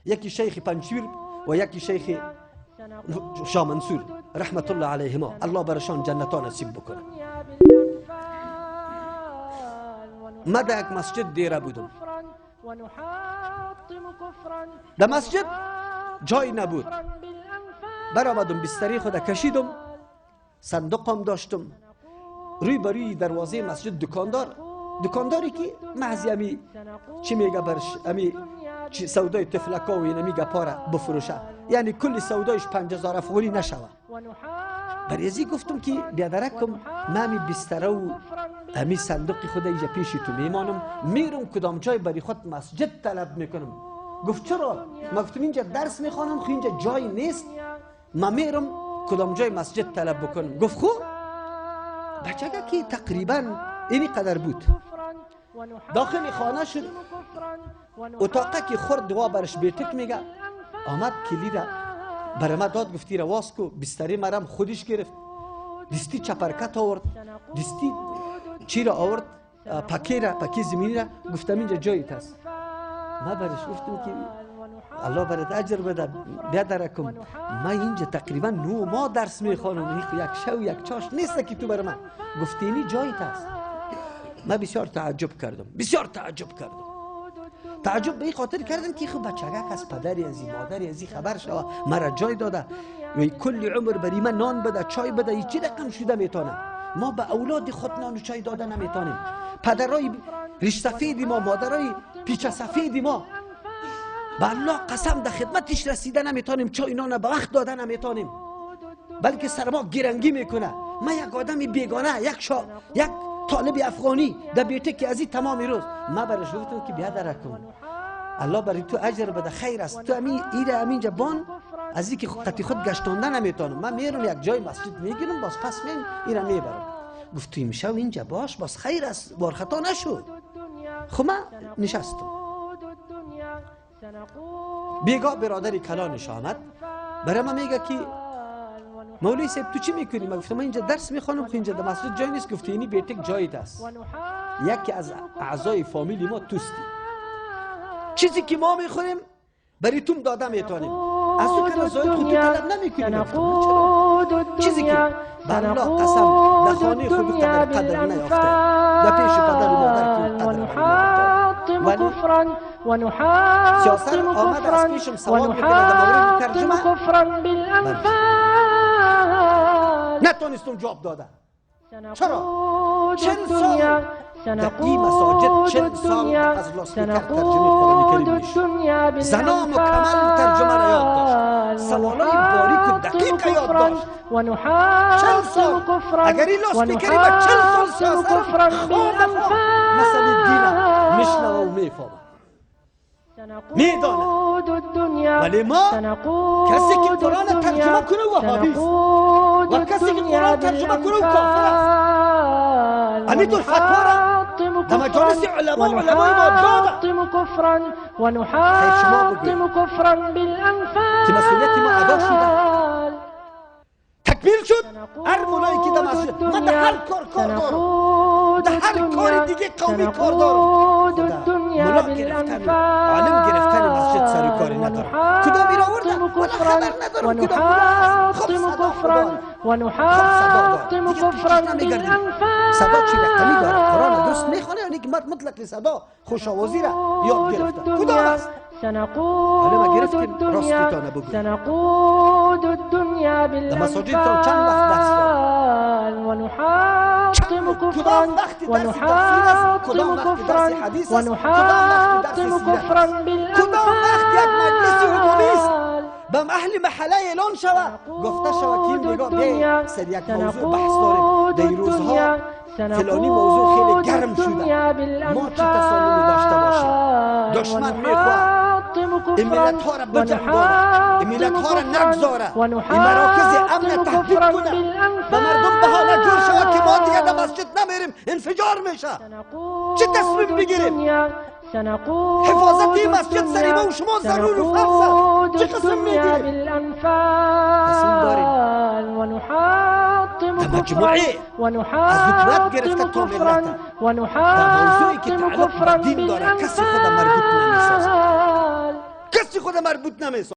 یکی شیخ پنجشیر و یکی شیخ شاه منصور رحمت الله علیهما، الله برشان جنتان نصیب بکنه. من در یک مسجد دیره بودم، در مسجد جای نبود، برآمدم بستری خود کشیدم، صندوقم داشتم، روی بروی دروازه مسجد دکانداری که محضی امی چی میگه برش امی سودای تفلکا و این امی گپارا بفروشه، یعنی کلی سودایش 5000 افغانی نشوه. بریزی گفتم که بیادرکم من امی بستره و امی صندوق خود اینجا پیش تو میمانم، میرم کدام جای بری خود مسجد طلب میکنم. گفت چرا؟ من گفتم اینجا درس میخوانم، خو اینجا جای نیست، من میرم کدام جای مسجد طلب بکنم. گفت خو بچگه که تقریبا اینی قدر بود، داخل خانه شد، اتاقه که خورد دوا برش بیتک میگه، آمد کلیده برای ما داد، گفتی رو واس کو، بستری مرم خودش گرفت، دستی چپرکت آورد، دستی چی را آورد، پکی زمینی را، گفتم اینجا جایت هست. ما برش گفتم که الله برات اجر بده بیادرکم، من اینجا تقریبا 9 ماه درس میخوانم، یک شو یک چاش نیست که تو برای من گفتی اینی جایت هست. من بسیار تعجب کردم، تعجب به این خاطر کردم که خب بچگک از پدری ازی مادری ازی خبر شوه مرا جای داده و کل عمر بری من نان بده چای بده، این چی رقم شده میتونه؟ ما به اولاد خود نان و چای داده نمیتونیم، پدرای ریش سفیدی ما، مادرای پیچ سفیدی ما، به الله قسم در خدمتش رسیده نمیتونیم، چای نان به وقت داده نمیتونیم، بلکه سر ما گرنگی میکنه. من یک آدم بیگانه، یک طالب افغانی در بیته که از این تمام روز، من برش گفتم که بیادرکم الله برای تو اجر بده، خیر است، تو اینجا بان از این که قطی خود گشتانده نمیتونم، من میرم یک جای مسجد میگیرم، باز پس اینا میبرم. گفت تو امشب اینجا باش، باز خیر است، بار خطا نشد. خب من نشستم، بیگاه برادری کلانش آمد برای من میگه که مولوی صاحب تو چی میکنی؟ من گفتم من اینجا درس میخوانم، خو اینجا در مسجد جای نیست. گفت اینی بیتک جایت است، یکی از اعضای فامیلی ما توستی، چیزی که ما میخوریم برای توم داده میتونیم، از تو کنه زاید خود تو طلب نمیکنیم. چیزی که بر الله قسم در خانه خود قدر نیافته، در پیش پدر و مادر قدر ولی سیاست آمد از پیشم سوال میکنه در مورد ترجمه، نتونستم جواب دادم. چرا؟ 40 سال در این مساجد 40 سال از لاسپیکر ترجمه قرآن کریم میشه، زنا مکمل ترجمه را یاد داشت، سوالای باریک و دقیق یاد داشت. 40 سال اگر این لاسپیکری با 40 سال سیاست مسئله دینه میشنوه و میفهمه میدانه، ولی ما کسی که قرآن ترجمه کنه وهابیست و کسی که قرآن ترجمه کنه کافر است. همینطور فتوا را در مجالس علمای ما داده. خیر شما بگوید که مسئولیت ما ادا شده، تکمیل شد. هر مولایی که در مسجد، من در هر کار دارم، در هر کار دیگه قومی کار دارم، مولا گرفتن عالم گرفتن مسجد سر و کاری ندارم. کدام این آورده؟ من خبر ندارم کدام مولا. خب صدا خدا، خب صدا دار دیگه پیشش نمیگردیم. صدا چی رقمی داره؟ قرآن درست میخوانه یا اینکه مطلق صدا خوشاوازی را یاد گرفته؟ کدام است؟ حالا ما گرفت که راست تانه بگوید در مساجد تا چند وقت درس دارم، کدام وقتی درس تفسیر است، کدام وقتی درس حدیث است، کدام وقتی درس سیرت است، کدام وقتی یک مجلس عمومی است به اهل محله اعلان شود، گفته شود که این نگاه بیایید سر یک موضوع بحث داریم، در این روزها فلانی موضوع خیلی گرم شده، ما چه تسالمی داشته باشیم؟ دشمن میخواه این ملت ها را بجنبانه، این ملت ها را نگذاره، این مراکز امن تهدید کنه، به مردم بهانه جور شود که ما دیگه در مسجد نمیریم، انفجار میشه. چه تصمیم بگیریم؟ حفاظت این مسجد سری ما و شما ضرور و فرض است. چه قسم میگیریم؟ تصمیم داریم در مجموعه از حکومت گرفته تا ملت در موضوعی که تعلق به دین داره کسی خود مربوط نمیسازه، کسی خود مربوط نمیسازد.